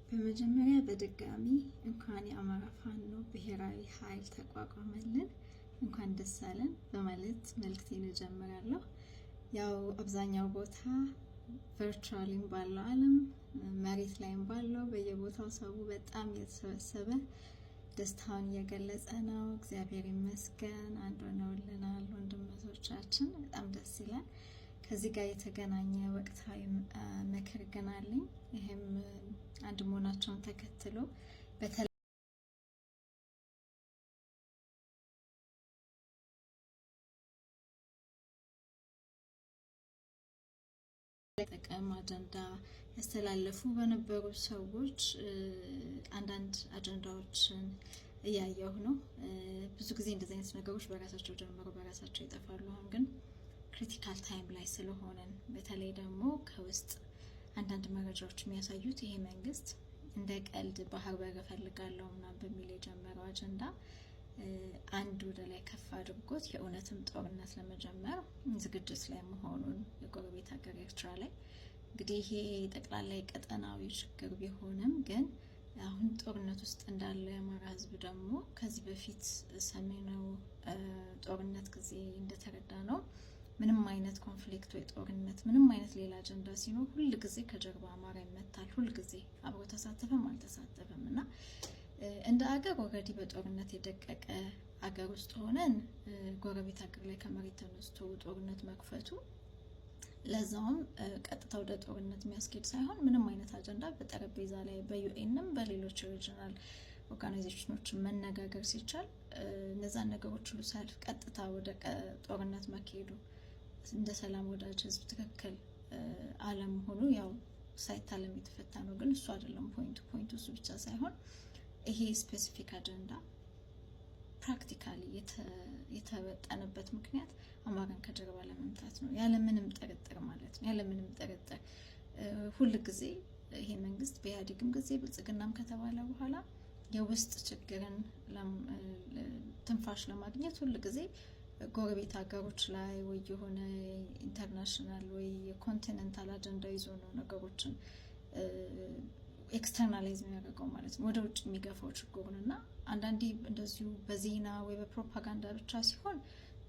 በመጀመሪያ በድጋሚ እንኳን የአማራ ፋኖ ብሔራዊ ኃይል ተቋቋመልን እንኳን ደስ አለን በማለት መልእክቴን እጀምራለሁ። ያው አብዛኛው ቦታ ቨርቹዋሊም ባለው ዓለም መሬት ላይም ባለው በየቦታው ሰው በጣም የተሰበሰበ ደስታውን እየገለጸ ነው። እግዚአብሔር ይመስገን አንድ ሆነውልናል ወንድሞቻችን፣ በጣም ደስ ይላል። ከዚህ ጋር የተገናኘ ወቅታዊ ምክር ግን አለኝ። ይሄም አንድ መሆናቸውን ተከትሎ በተለይ ጠቀም አጀንዳ ያስተላለፉ በነበሩ ሰዎች አንዳንድ አጀንዳዎችን እያየሁ ነው። ብዙ ጊዜ እንደዚህ አይነት ነገሮች በራሳቸው ጀምሮ በራሳቸው ይጠፋሉ። አሁን ግን ክሪቲካል ታይም ላይ ስለሆነን በተለይ ደግሞ ከውስጥ አንዳንድ መረጃዎች የሚያሳዩት ይሄ መንግስት እንደ ቀልድ ባህር በር እፈልጋለሁ ምናምን በሚል የጀመረው አጀንዳ አንድ ወደ ላይ ከፍ አድርጎት የእውነትም ጦርነት ለመጀመር ዝግጅት ላይ መሆኑን የጎረቤት ሀገር ኤርትራ ላይ እንግዲህ ይሄ ጠቅላላ ቀጠናዊ ችግር ቢሆንም ግን አሁን ጦርነት ውስጥ እንዳለ የአማራ ሕዝብ ደግሞ ከዚህ በፊት ሰሜናዊ ጦርነት ጊዜ እንደተረዳ ነው ምንም አይነት ኮንፍሊክት ወይ ጦርነት ምንም አይነት ሌላ አጀንዳ ሲኖር ሁሉ ጊዜ ከጀርባ አማራ ይመታል። ሁሉ ጊዜ አብሮ ተሳተፈም አልተሳተፈም እና እንደ አገር ኦልሬዲ በጦርነት የደቀቀ አገር ውስጥ ሆነን ጎረቤት ሀገር ላይ ከመሬት ተነስቶ ጦርነት መክፈቱ ለዛውም ቀጥታ ወደ ጦርነት የሚያስኬድ ሳይሆን ምንም አይነት አጀንዳ በጠረጴዛ ላይ በዩኤንም በሌሎች ሪጂናል ኦርጋናይዜሽኖች መነጋገር ሲቻል እነዛን ነገሮች ሁሉ ሳልፍ ቀጥታ ወደ ጦርነት መካሄዱ እንደ ሰላም ወዳጅ ህዝብ ትክክል ዓለም ሆኖ ያው ሳይታለም የተፈታ ነው። ግን እሱ አይደለም ፖይንቱ እሱ ብቻ ሳይሆን ይሄ ስፔሲፊክ አጀንዳ ፕራክቲካሊ የተወጠነበት ምክንያት አማራን ከጀርባ ለመምታት ነው፣ ያለምንም ጥርጥር ማለት ነው። ያለምንም ጥርጥር ሁሉ ጊዜ ይሄ መንግስት በኢህአዴግም ጊዜ ብልጽግናም ከተባለ በኋላ የውስጥ ችግርን ትንፋሽ ለማግኘት ሁሉ ጊዜ ጎረቤት ሀገሮች ላይ ወይ የሆነ ኢንተርናሽናል ወይ የኮንቲኔንታል አጀንዳ ይዞ ነው ነገሮችን ኤክስተርናላይዝ የሚያደርገው ማለት ነው፣ ወደ ውጭ የሚገፋው ችግሩን። እና አንዳንዴ እንደዚሁ በዜና ወይ በፕሮፓጋንዳ ብቻ ሲሆን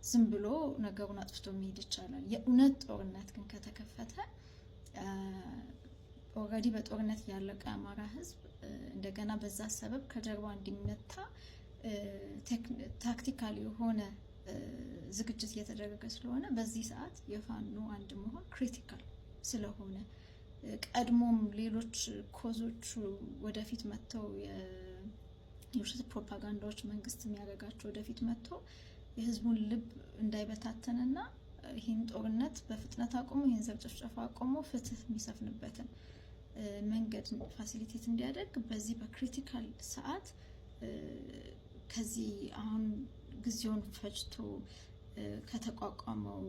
ዝም ብሎ ነገሩን አጥፍቶ መሄድ ይቻላል። የእውነት ጦርነት ግን ከተከፈተ ኦልሬዲ በጦርነት ያለቀ አማራ ህዝብ እንደገና በዛ ሰበብ ከጀርባ እንዲመታ ታክቲካሊ የሆነ ዝግጅት እየተደረገ ስለሆነ በዚህ ሰዓት የፋኖ አንድ መሆን ክሪቲካል ስለሆነ ቀድሞም ሌሎች ኮዞቹ ወደፊት መጥተው የውሸት ፕሮፓጋንዳዎች መንግስት የሚያደርጋቸው ወደፊት መጥተው የህዝቡን ልብ እንዳይበታተንና ይህን ጦርነት በፍጥነት አቆሞ ይህን ዘር ጭፍጨፋ አቆሞ ፍትህ የሚሰፍንበትን መንገድ ፋሲሊቴት እንዲያደርግ በዚህ በክሪቲካል ሰዓት ከዚህ አሁን ጊዜውን ፈጅቶ ከተቋቋመው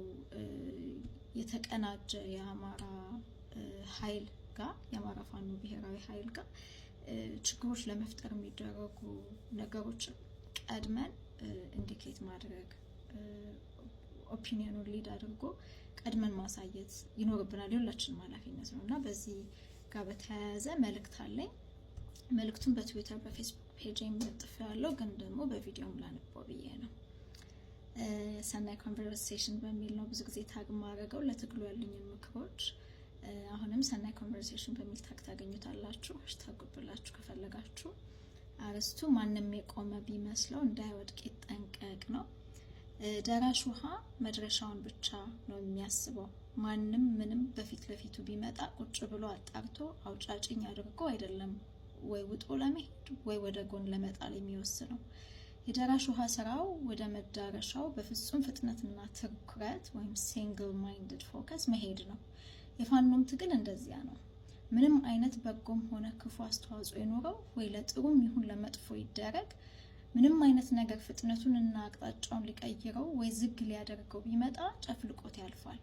የተቀናጀ የአማራ ኃይል ጋር የአማራ ፋኖ ብሔራዊ ኃይል ጋር ችግሮች ለመፍጠር የሚደረጉ ነገሮችን ቀድመን ኢንዲኬት ማድረግ ኦፒኒየኑን ሊድ አድርጎ ቀድመን ማሳየት ይኖርብናል። የሁላችንም ኃላፊነት ነው እና በዚህ ጋር በተያያዘ መልእክት አለኝ። መልእክቱን በትዊተር በፌስቡክ ፔጅም ለጥፌያለሁ፣ ግን ደግሞ በቪዲዮም ላነበው ብዬ ነው። ሰናይ ኮንቨርሴሽን በሚል ነው ብዙ ጊዜ ታግ ማድረገው ለትግሉ ያሉኝን ምክሮች። አሁንም ሰናይ ኮንቨርሴሽን በሚል ታግ ታገኙታላችሁ። ታጉብላችሁ ከፈለጋችሁ። አርስቱ ማንም የቆመ ቢመስለው እንዳይወድቅ ይጠንቀቅ ነው። ደራሽ ውሃ መድረሻውን ብቻ ነው የሚያስበው። ማንም ምንም በፊት ለፊቱ ቢመጣ ቁጭ ብሎ አጣርቶ አውጫጭኝ አድርጎ አይደለም ወይ ውጦ ለመሄድ ወይ ወደ ጎን ለመጣል የሚወስነው። የደራሽ ውሃ ስራው ወደ መዳረሻው በፍጹም ፍጥነትና ትኩረት ወይም ሲንግል ማይንድድ ፎከስ መሄድ ነው። የፋኖም ትግል እንደዚያ ነው። ምንም አይነት በጎም ሆነ ክፉ አስተዋጽኦ ይኖረው ወይ ለጥሩም ይሁን ለመጥፎ ይደረግ፣ ምንም አይነት ነገር ፍጥነቱንና አቅጣጫውን ሊቀይረው ወይ ዝግ ሊያደርገው ቢመጣ ጨፍልቆት ያልፋል።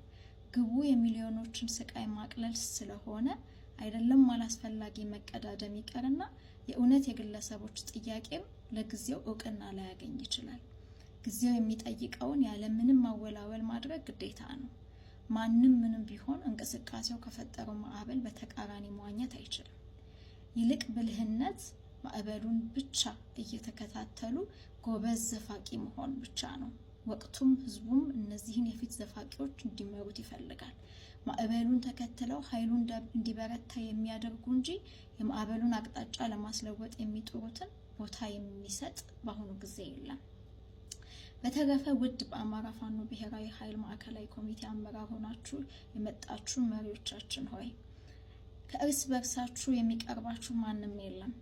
ግቡ የሚሊዮኖችን ስቃይ ማቅለል ስለሆነ አይደለም አላስፈላጊ መቀዳደም ይቀርና የእውነት የግለሰቦች ጥያቄም ለጊዜው እውቅና ላያገኝ ይችላል። ጊዜው የሚጠይቀውን ያለ ምንም ማወላወል ማድረግ ግዴታ ነው። ማንም ምንም ቢሆን እንቅስቃሴው ከፈጠረው ማዕበል በተቃራኒ መዋኘት አይችልም። ይልቅ ብልህነት ማዕበሉን ብቻ እየተከታተሉ ጎበዝ ዘፋቂ መሆን ብቻ ነው። ወቅቱም ህዝቡም እነዚህን የፊት ዘፋቂዎች እንዲመሩት ይፈልጋል። ማዕበሉን ተከትለው ኃይሉን እንዲበረታ የሚያደርጉ እንጂ የማዕበሉን አቅጣጫ ለማስለወጥ የሚጥሩትን ቦታ የሚሰጥ በአሁኑ ጊዜ የለም። በተረፈ ውድ በአማራ ፋኖ ብሔራዊ ኃይል ማዕከላዊ ኮሚቴ አመራር ሆናችሁ የመጣችሁ መሪዎቻችን ሆይ ከእርስ በርሳችሁ የሚቀርባችሁ ማንም የለም።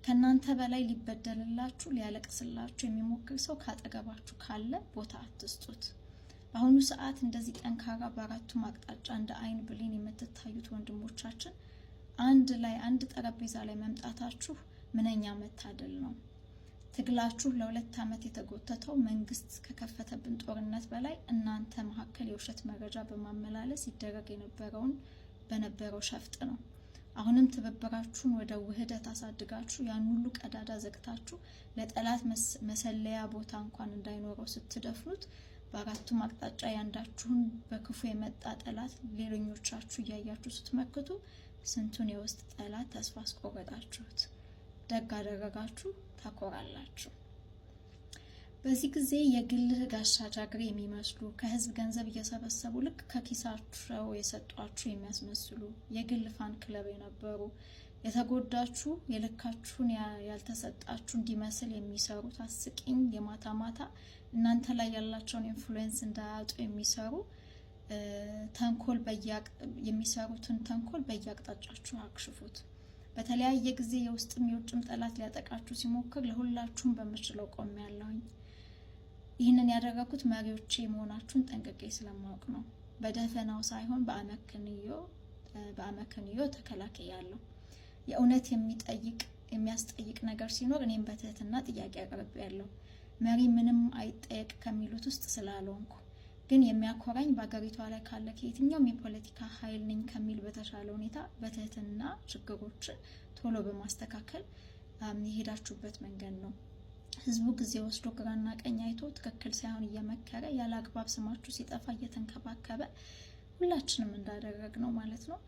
ከናንተ በላይ ሊበደልላችሁ ሊያለቅስላችሁ የሚሞክር ሰው ካጠገባችሁ ካለ ቦታ አትስጡት። በአሁኑ ሰዓት እንደዚህ ጠንካራ በአራቱም አቅጣጫ እንደ አይን ብሌን የምትታዩት ወንድሞቻችን አንድ ጠረጴዛ ላይ መምጣታችሁ ምንኛ መታደል ነው። ትግላችሁ ለ2 ዓመት የተጎተተው መንግስት ከከፈተብን ጦርነት በላይ እናንተ መካከል የውሸት መረጃ በማመላለስ ይደረግ በነበረው ሸፍጥ ነው። አሁንም ትብብራችሁን ወደ ውህደት አሳድጋችሁ ያን ሁሉ ቀዳዳ ዘግታችሁ ለጠላት መሰለያ ቦታ እንኳን እንዳይኖረው ስትደፍኑት በአራቱም አቅጣጫ ያንዳችሁን በክፉ የመጣ ጠላት ሌሎኞቻችሁ እያያችሁ ስትመክቱ ስንቱን የውስጥ ጠላት ተስፋ አስቆረጣችሁት። ደግ አደረጋችሁ፣ ታኮራላችሁ። በዚህ ጊዜ የግል ጋሻ ጃግሬ የሚመስሉ ከህዝብ ገንዘብ እየሰበሰቡ ልክ ከኪሳቸው የሰጧችሁ የሚያስመስሉ የግል ፋን ክለብ የነበሩ የተጎዳችሁ የልካችሁን ያልተሰጣችሁ እንዲመስል የሚሰሩት አስቂኝ የማታ ማታ እናንተ ላይ ያላቸውን ኢንፍሉዌንስ እንዳያጡ የሚሰሩትን ተንኮል በየአቅጣጫችሁ አክሽፉት። በተለያየ ጊዜ የውስጥም የውጭም ጠላት ሊያጠቃችሁ ሲሞክር ለሁላችሁም በምችለው ቆሜያለሁኝ። ይህንን ያደረኩት መሪዎቼ መሆናችሁን ጠንቅቄ ስለማወቅ ነው። በደፈናው ሳይሆን በአመክንዮ ተከላክያለሁ። የእውነት የሚያስጠይቅ ነገር ሲኖር እኔም በትህትና ጥያቄ አቅርቤያለሁ። መሪ ምንም አይጠየቅ ከሚሉት ውስጥ ስላልሆንኩ፣ ግን የሚያኮራኝ በአገሪቷ ላይ ካለ ከየትኛውም የፖለቲካ ኃይል ነኝ ከሚል በተሻለ ሁኔታ በትህትና ችግሮችን ቶሎ በማስተካከል የሄዳችሁበት መንገድ ነው። ህዝቡ ጊዜ ወስዶ ግራና ቀኝ አይቶ ትክክል ሳይሆን እየመከረ ያለ አግባብ ስማችሁ ሲጠፋ እየተንከባከበ ሁላችንም እንዳደረግ ነው ማለት ነው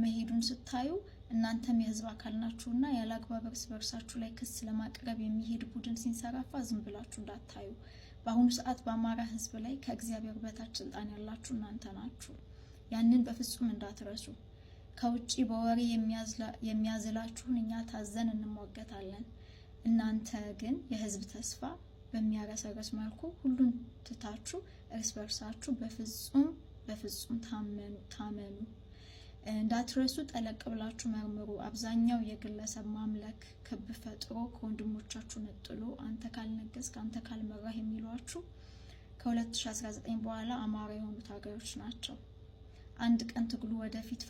መሄዱን ስታዩ እናንተም የህዝብ አካል ናችሁና ያለ አግባብ እርስ በርሳችሁ ላይ ክስ ለማቅረብ የሚሄድ ቡድን ሲንሰራፋ ዝም ብላችሁ እንዳታዩ። በአሁኑ ሰዓት በአማራ ህዝብ ላይ ከእግዚአብሔር በታች ስልጣን ያላችሁ እናንተ ናችሁ። ያንን በፍጹም እንዳትረሱ። ከውጪ በወሬ የሚያዝላችሁን እኛ ታዘን እንሟገታለን። እናንተ ግን የህዝብ ተስፋ በሚያረሰርስ መልኩ ሁሉን ትታችሁ እርስ በርሳችሁ በፍጹም ታመኑ። እንዳትረሱ። ጠለቅ ብላችሁ መርምሩ። አብዛኛው የግለሰብ ማምለክ ክብ ፈጥሮ ከወንድሞቻችሁ ነጥሎ አንተ ካልነገስክ አንተ ካልመራህ የሚሏችሁ ከ2019 በኋላ አማራ የሆኑ ታጋዮች ናቸው። አንድ ቀን ትግሉን ወደፊት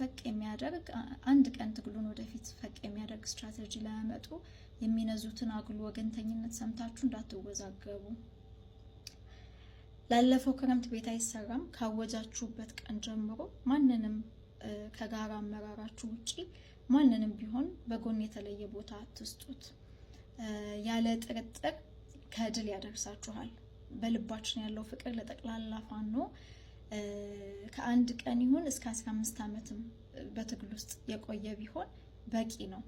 ፈቅ የሚያደርግ ስትራቴጂ ላያመጡ የሚነዙትን አጉል ወገንተኝነት ሰምታችሁ እንዳትወዛገቡ። ላለፈው ክረምት ቤት አይሰራም ካወጃችሁበት ቀን ጀምሮ ማንንም ከጋራ አመራራችሁ ውጪ ማንንም ቢሆን በጎን የተለየ ቦታ አትስጡት። ያለ ጥርጥር ከድል ያደርሳችኋል። በልባችን ያለው ፍቅር ለጠቅላላ ፋኖ ከአንድ ቀን ይሁን እስከ 15 ዓመትም በትግል ውስጥ የቆየ ቢሆን በቂ ነው።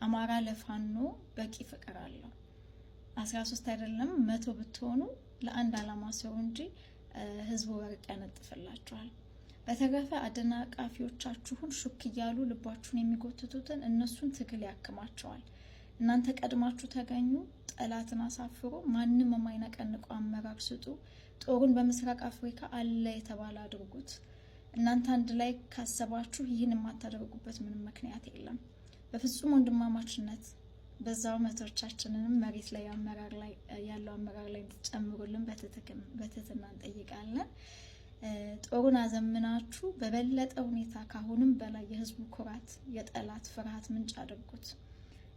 አማራ ለፋኖ በቂ ፍቅር አለው። 13 አይደለም 100 ብትሆኑ ለአንድ ዓላማ ሰው እንጂ ህዝቡ ወርቅ ያነጥፍላችኋል። በተረፈ አደናቃፊዎቻችሁን ሹክ እያሉ ልባችሁን የሚጎትቱትን እነሱን ትግል ያክማቸዋል። እናንተ ቀድማችሁ ተገኙ፣ ጠላትን አሳፍሩ፣ ማንም የማይነቀንቁ አመራር ስጡ፣ ጦሩን በምስራቅ አፍሪካ አለ የተባለ አድርጉት። እናንተ አንድ ላይ ካሰባችሁ ይህን የማታደርጉበት ምንም ምክንያት የለም። በፍጹም ወንድማማችነት በዛው መቶቻችንንም መሬት ላይ ያለው አመራር ላይ እንድትጨምሩልን በትህትና እንጠይቃለን። ጦሩን አዘምናችሁ በበለጠ ሁኔታ ካሁንም በላይ የህዝቡ ኩራት የጠላት ፍርሃት ምንጭ አድርጉት።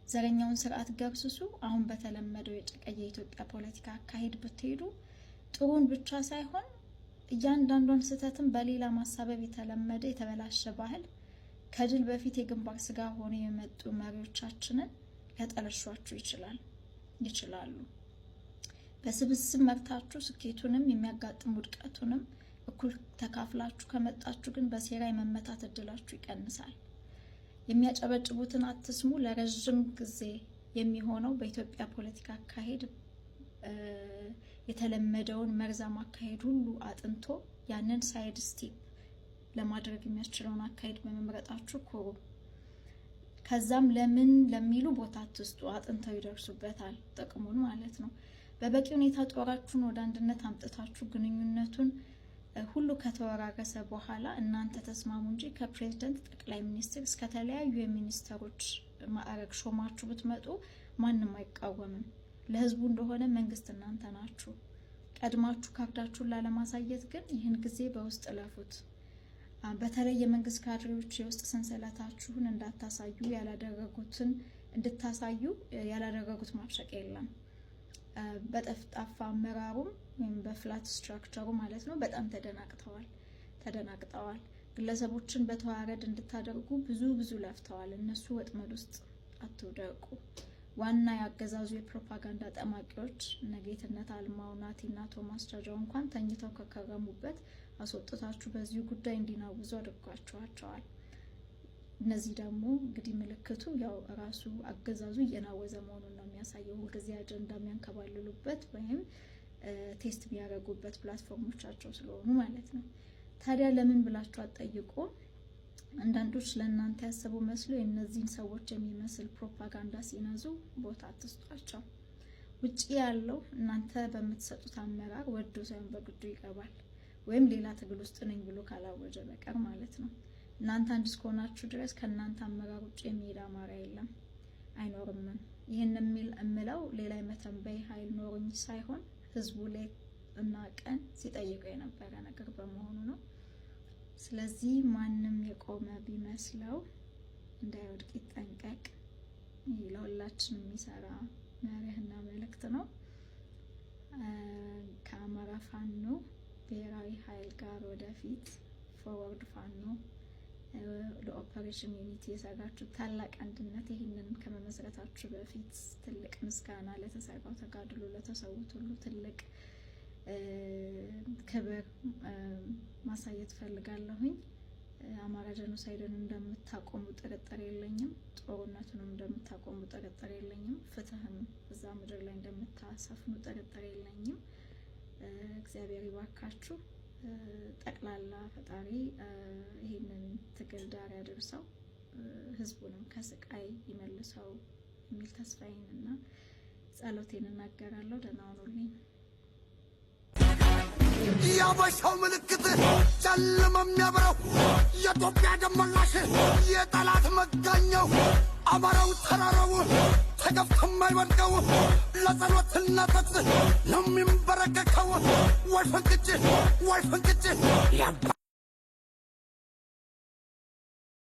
ዘረኛውን ስርዓት ገብስሱ። አሁን በተለመደው የጨቀየ የኢትዮጵያ ፖለቲካ አካሄድ ብትሄዱ ጥሩን ብቻ ሳይሆን እያንዳንዷን ስህተትን በሌላ ማሳበብ የተለመደ የተበላሸ ባህል ከድል በፊት የግንባር ስጋ ሆነው የመጡ መሪዎቻችንን ሊያጠለሿችሁ ይችላሉ። በስብስብ መርታችሁ ስኬቱንም የሚያጋጥም ውድቀቱንም እኩል ተካፍላችሁ ከመጣችሁ ግን በሴራ የመመታት እድላችሁ ይቀንሳል። የሚያጨበጭቡትን አትስሙ ለረጅም ጊዜ የሚሆነው በኢትዮጵያ ፖለቲካ አካሄድ የተለመደውን መርዛማ አካሄድ ሁሉ አጥንቶ ያንን ሳይድ ስቴፕ ለማድረግ የሚያስችለውን አካሄድ በመምረጣችሁ ኮሩ። ከዛም ለምን ለሚሉ ቦታ አትስጡ፣ አጥንተው ይደርሱበታል ጥቅሙን ማለት ነው። በበቂ ሁኔታ ጦራችሁን ወደ አንድነት አምጥታችሁ ግንኙነቱን ሁሉ ከተወራረሰ በኋላ እናንተ ተስማሙ እንጂ ከፕሬዝዳንት ጠቅላይ ሚኒስትር እስከ ተለያዩ የሚኒስተሮች ማዕረግ ሾማችሁ ብትመጡ ማንም አይቃወምም። ለህዝቡ እንደሆነ መንግስት እናንተ ናችሁ። ቀድማችሁ ካርዳችሁን ላለማሳየት ግን ይህን ጊዜ በውስጥ ለፉት። በተለይ የመንግስት ካድሬዎች የውስጥ ሰንሰለታችሁን እንዳታሳዩ ያላደረጉትን እንድታሳዩ ያላደረጉት ማብሸቅ የለም። በጠፍጣፋ አመራሩም ወይም በፍላት ስትራክቸሩ ማለት ነው በጣም ተደናቅጠዋል። ግለሰቦችን በተዋረድ እንድታደርጉ ብዙ ለፍተዋል። እነሱ ወጥመድ ውስጥ አትውደቁ። ዋና ያገዛዙ የፕሮፓጋንዳ ጠማቂዎች ነጌትነት አልማው፣ ናቲና ቶማስ ጃጃው እንኳን ተኝተው ከከረሙበት አስወጥታችሁ በዚሁ ጉዳይ እንዲናውዙ አድርጓቸዋል። እነዚህ ደግሞ እንግዲህ ምልክቱ ያው ራሱ አገዛዙ እየናወዘ መሆኑን ነው የሚያሳየው። ሁልጊዜ አጀንዳ የሚያንከባልሉበት ወይም ቴስት የሚያደርጉበት ፕላትፎርሞቻቸው ስለሆኑ ማለት ነው። ታዲያ ለምን ብላችሁ አትጠይቁ። አንዳንዶች ለእናንተ ያሰቡ መስሎ የእነዚህን ሰዎች የሚመስል ፕሮፓጋንዳ ሲነዙ ቦታ አትስጧቸው። ውጪ ያለው እናንተ በምትሰጡት አመራር ወዶ ሳይሆን በግዱ ይገባል፣ ወይም ሌላ ትግል ውስጥ ነኝ ብሎ ካላወጀ በቀር ማለት ነው። እናንተ አንድ እስከሆናችሁ ድረስ ከእናንተ አመራር ውጭ የሚሄድ አማራ የለም አይኖርምም። ይህን እምለው ሌላ የመተንበይ ኃይል ኖሮኝ ሳይሆን ህዝቡ ላይ እና ቀን ሲጠይቀው የነበረ ነገር በመሆኑ ነው። ስለዚህ ማንም የቆመ ቢመስለው እንዳይወድቅ ይጠንቀቅ። ይህ ለሁላችን የሚሰራ መርህና መልእክት ነው። ከአማራ ፋኖ ብሔራዊ ኃይል ጋር ወደፊት ፎርወርድ ፋኖ ለኦፐሬሽን ዩኒቲ የሰራችሁ ታላቅ አንድነት፣ ይህንን ከመመስረታችሁ በፊት ትልቅ ምስጋና ለተሰራው ተጋድሎ ለተሰዉት ሁሉ ትልቅ ክብር ማሳየት ፈልጋለሁኝ። አማራ ጀኖሳይድን እንደምታቆሙ ጥርጥር የለኝም። ጦርነቱንም እንደምታቆሙ ጥርጥር የለኝም። ፍትህም እዛ ምድር ላይ እንደምታሰፍኑ ጥርጥር የለኝም። እግዚአብሔር ይባርካችሁ። ጠቅላላ ፈጣሪ ይህንን ትግል ዳር ያደርሰው፣ ህዝቡንም ከስቃይ ይመልሰው የሚል ተስፋዬንና ጸሎቴን እናገራለሁ። ደህና ሁኑልኝ። ያበሻው ምልክት ጨለማ የሚያበራው የኢትዮጵያ ደመላሽ የጠላት መጋኛው አማራው ተራራው ተገፍቶ የማይወድቀው ለጸሎትና ተግስ ነው የሚንበረከከው። ወይ ፍንክች ያባ